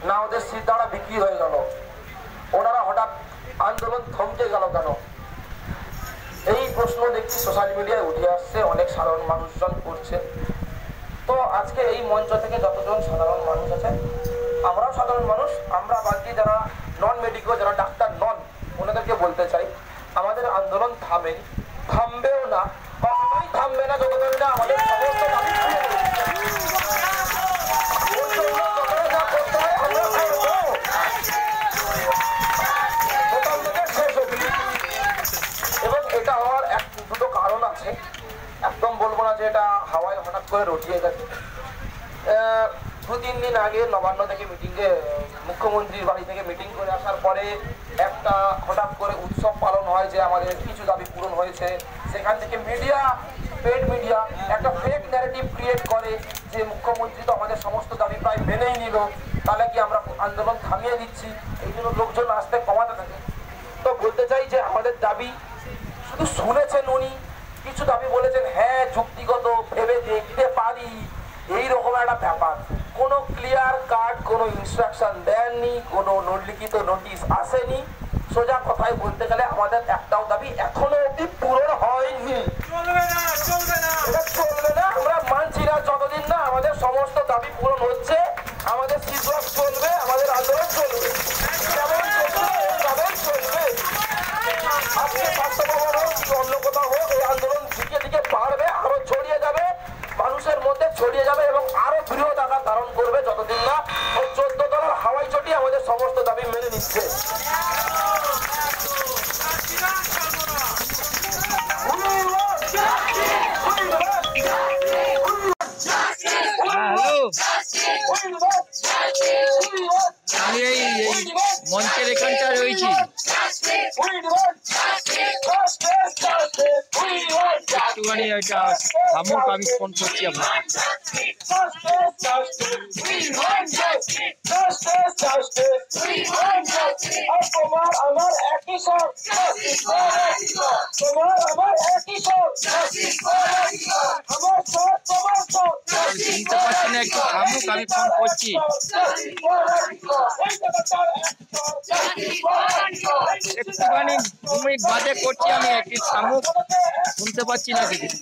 না ওদের সিদ্ধারা বিক্রি হয়ে গেল, ওনারা হঠাৎ আন্দোলন থমকে গেল কেন? এই প্রশ্ন দেখছি সোশ্যাল মিডিয়ায় উঠে আসছে, অনেক সাধারণ মানুষজন করছে। তো আজকে এই মঞ্চ থেকে যতজন সাধারণ মানুষ আছে, আমরাও সাধারণ মানুষ, আমরা বাকি যারা নন মেডিকেল, যারা ডাক্তার নন, ওনাদেরকে বলতে চাই আমাদের আন্দোলন থামেনি, থামবেও না, কখনোই থামবে না যতদিন না আমাদের সমস্ত দাবি এবং এটা হওয়ার দুটো কারণ আছে। একদম বলবো না যে এটা হাওয়ায় হঠাৎ করে রটিয়ে গেছে। 2-3 দিন আগে নবান্ন থেকে মিটিংয়ে মুখ্যমন্ত্রীর বাড়ি থেকে মিটিং করে আসার পরে একটা হঠাৎ করে উৎসব পালন হয় যে আমাদের কিছু দাবি পূরণ হয়েছে। সেখান থেকে মিডিয়া, পেড মিডিয়া একটা ফেক ন্যারেটিভ ক্রিয়েট করে যে মুখ্যমন্ত্রী তো আমাদের সমস্ত দাবি প্রায় মেনেই নিল, তাহলে কি আমরা আন্দোলন থামিয়ে দিচ্ছি, এই জন্য লোকজন আসতে কমাতে থাকে। তো বলতে চাই যে আমাদের দাবি শুধু শুনেছেন উনি, কিছু দাবি বলেছেন হ্যাঁ যুক্তিগত, ভেবে দেখতে পারি, এইরকম একটা ব্যাপার। কোনো ক্লিয়ার কাট কোনো ইনস্ট্রাকশন দেননি, কোনো লিখিত নোটিশ আসেনি। সোজা কথায় বলতে গেলে আমাদের একটাও দাবি এখনো অব্দি পূরণ হয়নি। এটা চলবে না, আমরা মানছি না যতদিন না আমাদের সমস্ত দাবি পূরণ হচ্ছে। আমাদের সিদ্ধান্ত চলবে, আমাদের আন্দোলন চলবে, যেমন চলবে। আজকে স্বাস্থ্য ভবন হোক কি অন্য কোথাও হোক, এই আন্দোলন দিকে দিকে বাড়বে, আরো ছড়িয়ে যাবে, মানুষের মধ্যে ছড়িয়ে যাবে এবং আরো বৃহৎ আকার ধারণ করবে যতদিন না ওই 14 তলার হাওয়াই চটি আমাদের সমস্ত দাবি মেনে নিচ্ছে। আমি এই মঞ্চের এখানটা রয়েছি, একটুখানি এটা থামুক, আমি ফোন করছি আপনাকে। তোমার আমার একই সব, তোমার আমার একই সব, আমার সব তোমার সব। চিনতে পারছি না, একটু থামুক, আমি ফোন করছি। একটুখানি 2 মিনিট বাদে করছি আমি, একটু থামুক, শুনতে পাচ্ছি না কিছু।